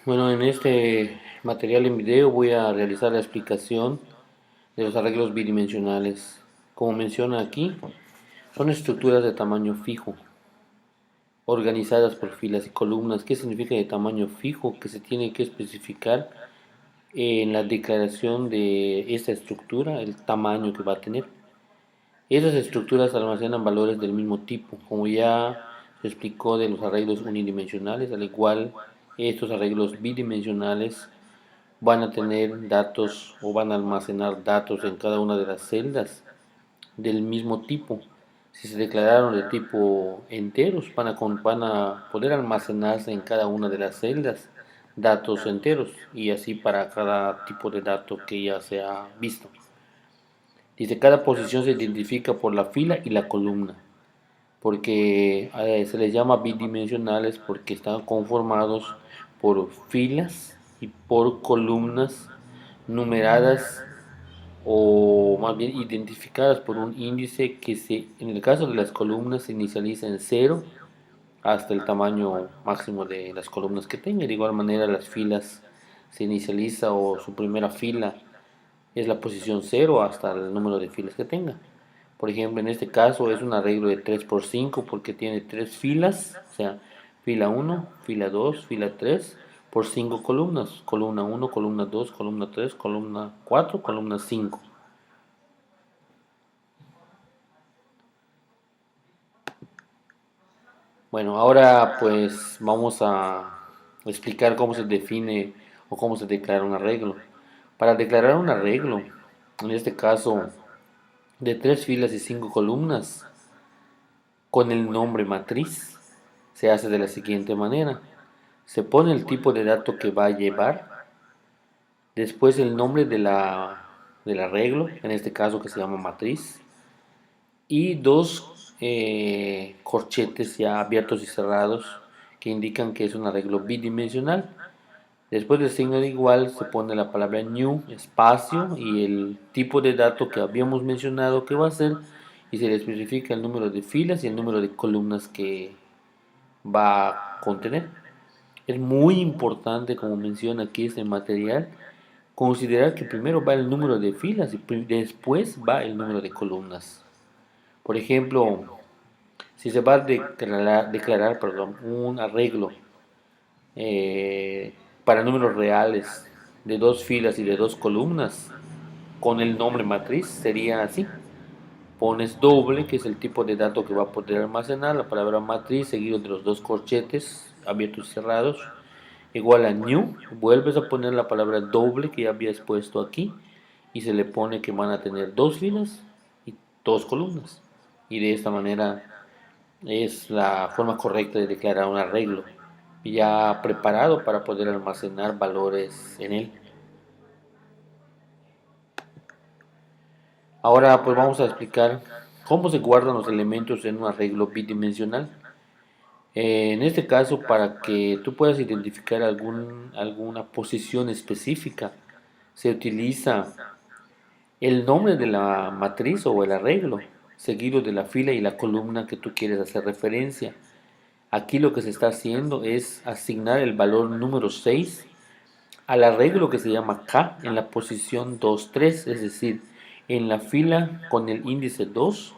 Bueno, en este material en video voy a realizar la explicación de los arreglos bidimensionales. Como menciona aquí, son estructuras de tamaño fijo, organizadas por filas y columnas. ¿Qué significa de tamaño fijo? Que se tiene que especificar en la declaración de esta estructura el tamaño que va a tener. Esas estructuras almacenan valores del mismo tipo, como ya se explicó de los arreglos unidimensionales, al igual estos arreglos bidimensionales van a tener datos o van a almacenar datos en cada una de las celdas del mismo tipo. Si se declararon de tipo enteros, van a poder almacenarse en cada una de las celdas datos enteros y así para cada tipo de dato que ya se ha visto. Dice, cada posición se identifica por la fila y la columna, porque se les llama bidimensionales porque están conformados por filas y por columnas numeradas o más bien identificadas por un índice en el caso de las columnas se inicializa en cero hasta el tamaño máximo de las columnas que tenga. De igual manera las filas se inicializa o su primera fila es la posición cero hasta el número de filas que tenga. Por ejemplo, en este caso es un arreglo de 3 por 5 porque tiene 3 filas, o sea, fila 1, fila 2, fila 3 por 5 columnas. Columna 1, columna 2, columna 3, columna 4, columna 5. Bueno, ahora pues vamos a explicar cómo se define o cómo se declara un arreglo. Para declarar un arreglo, en este caso de 3 filas y 5 columnas, con el nombre matriz, se hace de la siguiente manera. Se pone el tipo de dato que va a llevar, después el nombre del arreglo, en este caso que se llama matriz, y dos corchetes ya abiertos y cerrados que indican que es un arreglo bidimensional. Después del signo de igual se pone la palabra new, espacio y el tipo de dato que habíamos mencionado que va a ser y se le especifica el número de filas y el número de columnas que va a contener. Es muy importante, como menciona aquí este material, considerar que primero va el número de filas y después va el número de columnas. Por ejemplo, si se va a declarar un arreglo para números reales de 2 filas y de 2 columnas, con el nombre matriz sería así. Pones doble, que es el tipo de dato que va a poder almacenar, la palabra matriz seguido de los dos corchetes abiertos y cerrados, igual a new, vuelves a poner la palabra doble que ya habías puesto aquí y se le pone que van a tener 2 filas y 2 columnas. Y de esta manera es la forma correcta de declarar un arreglo, ya preparado para poder almacenar valores en él. Ahora pues vamos a explicar cómo se guardan los elementos en un arreglo bidimensional. En este caso, para que tú puedas identificar alguna posición específica, se utiliza el nombre de la matriz o el arreglo, seguido de la fila y la columna que tú quieres hacer referencia. Aquí lo que se está haciendo es asignar el valor número 6 al arreglo que se llama K en la posición 2, 3, es decir, en la fila con el índice 2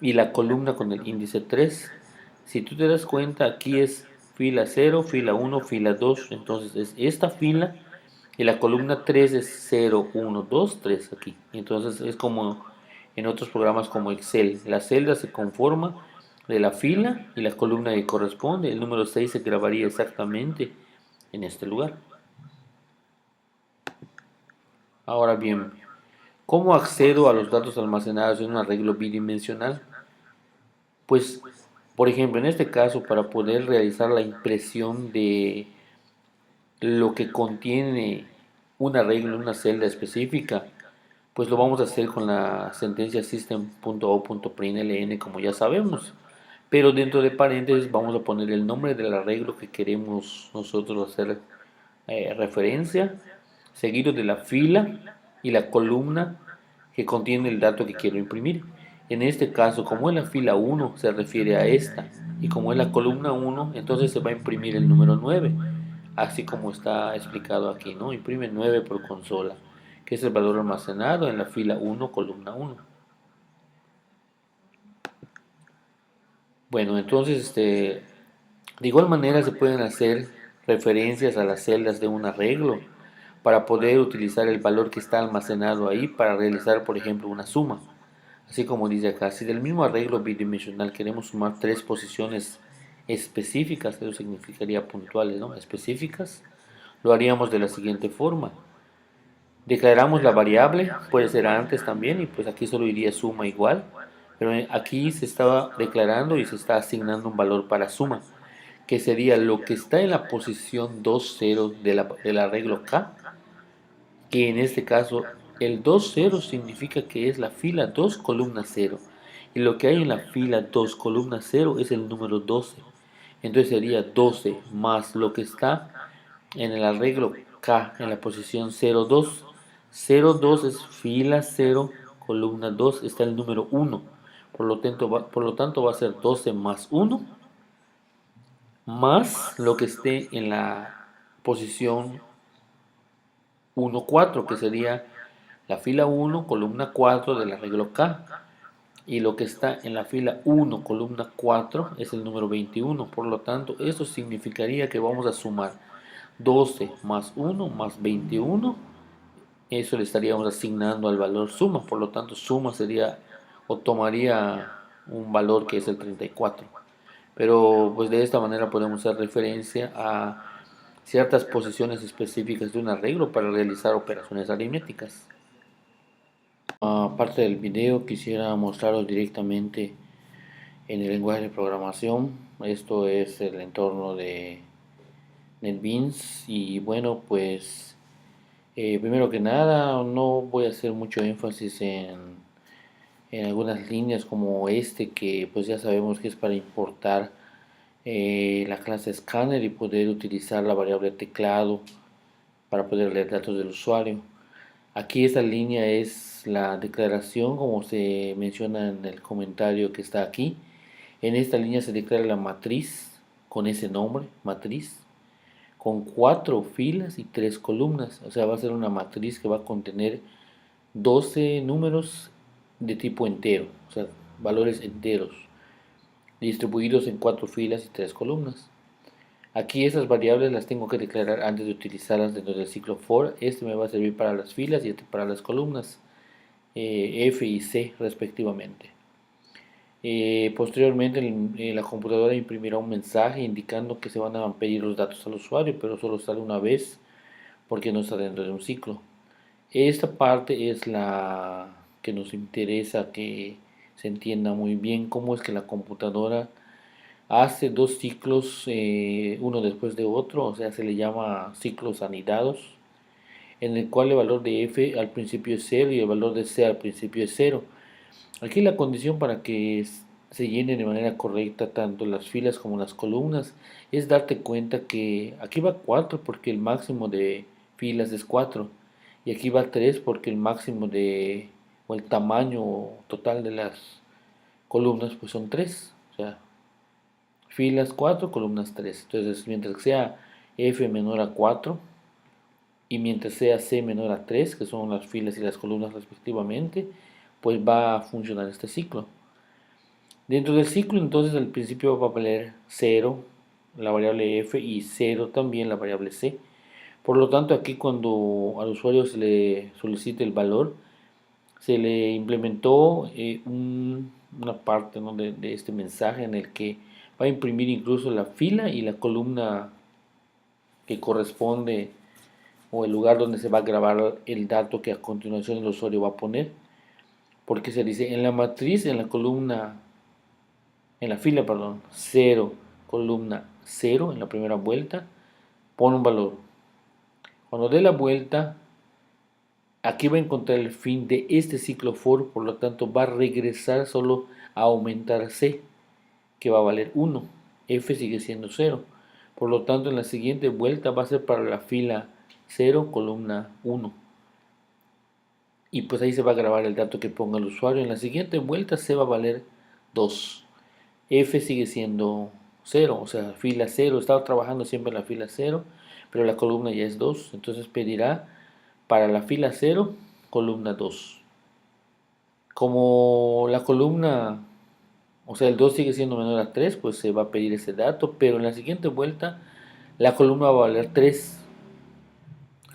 y la columna con el índice 3. Si tú te das cuenta, aquí es fila 0, fila 1, fila 2, entonces es esta fila y la columna 3 es 0, 1, 2, 3 aquí. Entonces es como en otros programas como Excel, la celda se conforma de la fila y la columna que corresponde, el número 6 se grabaría exactamente en este lugar. Ahora bien, ¿cómo accedo a los datos almacenados en un arreglo bidimensional? Pues, por ejemplo, en este caso, para poder realizar la impresión de lo que contiene un arreglo en una celda específica, pues lo vamos a hacer con la sentencia system.out.println como ya sabemos. Pero dentro de paréntesis vamos a poner el nombre del arreglo que queremos nosotros hacer referencia, seguido de la fila y la columna que contiene el dato que quiero imprimir. En este caso, como es la fila 1, se refiere a esta, y como es la columna 1, entonces se va a imprimir el número 9. así como está explicado aquí, ¿no? Imprime 9 por consola, que es el valor almacenado en la fila 1, columna 1. Bueno, entonces, de igual manera se pueden hacer referencias a las celdas de un arreglo para poder utilizar el valor que está almacenado ahí para realizar, por ejemplo, una suma. Así como dice acá, si del mismo arreglo bidimensional queremos sumar tres posiciones específicas, eso significaría puntuales, ¿no? Específicas, lo haríamos de la siguiente forma. Declaramos la variable, puede ser antes también, y pues aquí solo iría suma igual, pero aquí se estaba declarando y se está asignando un valor para suma, que sería lo que está en la posición 2,0 del arreglo K, que en este caso el 2,0 significa que es la fila 2, columna 0, y lo que hay en la fila 2, columna 0 es el número 12. Entonces sería 12 más lo que está en el arreglo K en la posición 0,2. 0,2 es fila 0, columna 2, está el número 1. Por lo tanto va a ser 12 más 1 más lo que esté en la posición 1,4, que sería la fila 1, columna 4 del arreglo K. Y lo que está en la fila 1, columna 4 es el número 21. Por lo tanto, esto significaría que vamos a sumar 12 más 1 más 21. Eso le estaríamos asignando al valor suma. Por lo tanto, suma sería o tomaría un valor que es el 34. Pero pues de esta manera podemos hacer referencia a ciertas posiciones específicas de un arreglo para realizar operaciones aritméticas. Aparte del video, quisiera mostraros directamente en el lenguaje de programación. Esto es el entorno de NetBeans y bueno, pues primero que nada no voy a hacer mucho énfasis en algunas líneas como que pues ya sabemos que es para importar la clase scanner y poder utilizar la variable teclado para poder leer datos del usuario. Aquí esta línea es la declaración, como se menciona en el comentario que está aquí. En esta línea se declara la matriz con ese nombre, matriz, con 4 filas y 3 columnas. O sea, va a ser una matriz que va a contener 12 números de tipo entero, o sea, valores enteros, distribuidos en 4 filas y 3 columnas. Aquí esas variables las tengo que declarar antes de utilizarlas dentro del ciclo for. Este me va a servir para las filas y este para las columnas, F y C respectivamente. Posteriormente la computadora imprimirá un mensaje indicando que se van a pedir los datos al usuario, pero solo sale una vez porque no está dentro de un ciclo. Esta parte es la que nos interesa que se entienda muy bien cómo es que la computadora hace dos ciclos, uno después de otro, o sea, se le llama ciclos anidados, en el cual el valor de f al principio es 0 y el valor de c al principio es 0. Aquí la condición para que se llenen de manera correcta tanto las filas como las columnas es darte cuenta que aquí va 4 porque el máximo de filas es 4 y aquí va 3 porque el máximo o el tamaño total de las columnas pues son 3, o sea, filas 4, columnas 3. Entonces, mientras sea f menor a 4 y mientras sea c menor a 3, que son las filas y las columnas respectivamente, pues va a funcionar este ciclo. Dentro del ciclo, entonces, al principio va a valer 0 la variable f y 0 también la variable c. Por lo tanto, aquí cuando al usuario se le solicite el valor, se le implementó una parte, ¿no?, de este mensaje en el que va a imprimir incluso la fila y la columna que corresponde o el lugar donde se va a grabar el dato que a continuación el usuario va a poner, porque se dice en la matriz, en la columna, en la fila, perdón, 0, columna 0, en la primera vuelta, pone un valor. Cuando dé la vuelta, aquí va a encontrar el fin de este ciclo for, por lo tanto va a regresar solo a aumentar c, que va a valer 1, f sigue siendo 0. Por lo tanto, en la siguiente vuelta va a ser para la fila 0, columna 1. Y pues ahí se va a grabar el dato que ponga el usuario. En la siguiente vuelta c va a valer 2. F sigue siendo 0, o sea, fila 0. Estaba trabajando siempre en la fila 0, pero la columna ya es 2, entonces pedirá para la fila 0, columna 2. Como la columna, o sea, el 2 sigue siendo menor a 3, pues se va a pedir ese dato, pero en la siguiente vuelta la columna va a valer 3.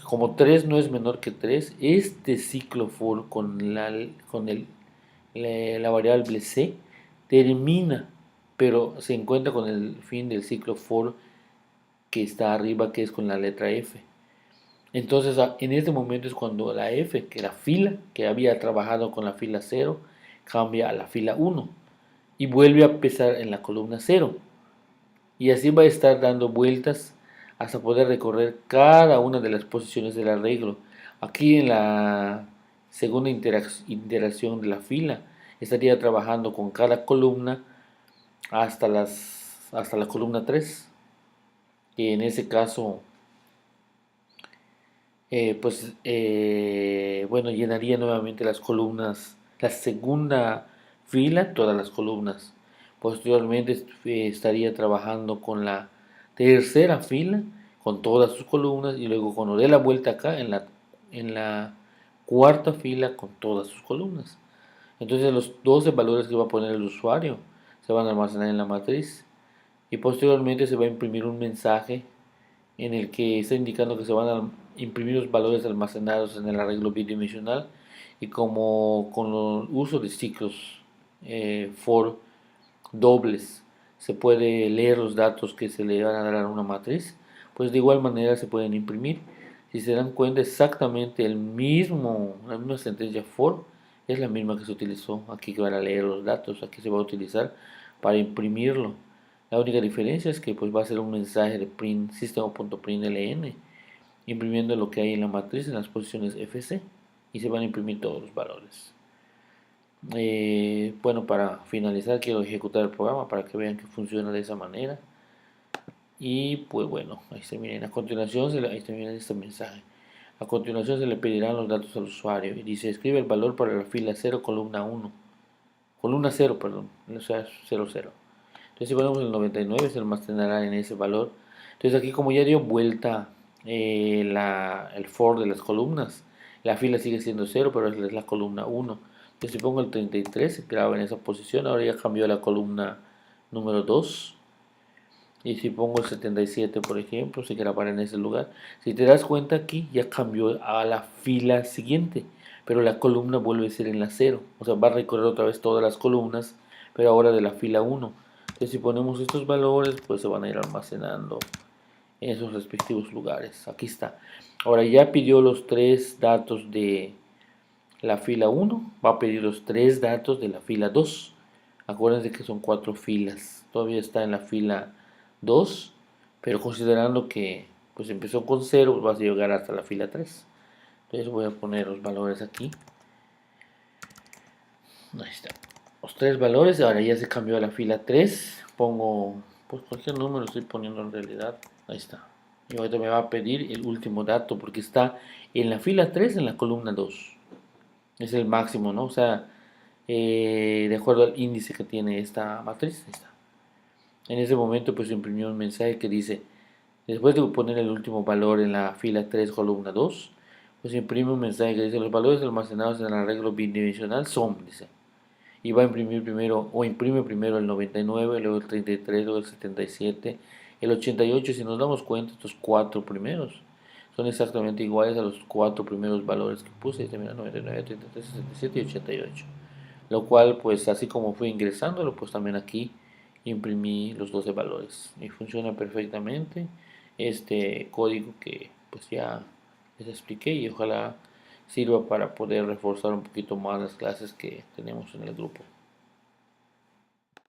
Como 3 no es menor que 3, este ciclo for con la variable c termina, pero se encuentra con el fin del ciclo for que está arriba, que es con la letra f. Entonces, en este momento es cuando la f, que la fila que había trabajado con la fila 0, cambia a la fila 1 y vuelve a empezar en la columna 0. Y así va a estar dando vueltas hasta poder recorrer cada una de las posiciones del arreglo. Aquí en la segunda interacción de la fila estaría trabajando con cada columna hasta la columna 3, que en ese caso bueno, llenaría nuevamente las columnas, la segunda fila, todas las columnas. Posteriormente estaría trabajando con la tercera fila, con todas sus columnas, y luego cuando dé la vuelta acá, en la cuarta fila, con todas sus columnas. Entonces los 12 valores que va a poner el usuario se van a almacenar en la matriz, y posteriormente se va a imprimir un mensaje en el que está indicando que se van a imprimir los valores almacenados en el arreglo bidimensional, y como con el uso de ciclos for dobles se puede leer los datos que se le van a dar a una matriz, pues de igual manera se pueden imprimir. Si se dan cuenta, exactamente la misma sentencia for es la misma que se utilizó aquí para leer los datos, aquí se va a utilizar para imprimirlo. La única diferencia es que pues va a ser un mensaje de print system.println, imprimiendo lo que hay en la matriz en las posiciones FC, y se van a imprimir todos los valores. Bueno, para finalizar quiero ejecutar el programa para que vean que funciona de esa manera. Y pues bueno, ahí se miren, a continuación ahí se miren este mensaje. A continuación se le pedirán los datos al usuario y dice: escribe el valor para la fila 0, columna 1. Columna 0, perdón, o sea, 0, 0. Entonces si ponemos el 99 se almacenará en ese valor. Entonces aquí, como ya dio vuelta el for de las columnas, la fila sigue siendo 0, pero es la columna 1. Entonces si pongo el 33 se graba en esa posición. Ahora ya cambió a la columna número 2. Y si pongo el 77, por ejemplo, se grabará en ese lugar. Si te das cuenta, aquí ya cambió a la fila siguiente, pero la columna vuelve a ser en la 0. O sea, va a recorrer otra vez todas las columnas, pero ahora de la fila 1. Entonces si ponemos estos valores, pues se van a ir almacenando en esos respectivos lugares. Aquí está. Ahora ya pidió los 3 datos de la fila 1, va a pedir los 3 datos de la fila 2. Acuérdense que son 4 filas. Todavía está en la fila 2, pero considerando que pues empezó con 0, pues vas a llegar hasta la fila 3. Entonces voy a poner los valores aquí. Ahí está. Los 3 valores. Ahora ya se cambió a la fila 3. Pongo pues cualquier número, estoy poniendo en realidad. Ahí está. Y ahorita me va a pedir el último dato porque está en la fila 3, en la columna 2. Es el máximo, ¿no? O sea, de acuerdo al índice que tiene esta matriz. Ahí está. En ese momento pues imprimió un mensaje que dice: después de poner el último valor en la fila 3, columna 2, pues imprime un mensaje que dice: los valores almacenados en el arreglo bidimensional son, dice. Y va a imprimir primero, o imprime primero el 99, luego el 33, luego el 77, el 88. Si nos damos cuenta, estos 4 primeros son exactamente iguales a los 4 primeros valores que puse. Este, mira, 99, 33, 67 y 88. Lo cual, pues así como fui ingresándolo, pues también aquí imprimí los 12 valores y funciona perfectamente este código que pues ya les expliqué, y ojalá sirva para poder reforzar un poquito más las clases que tenemos en el grupo.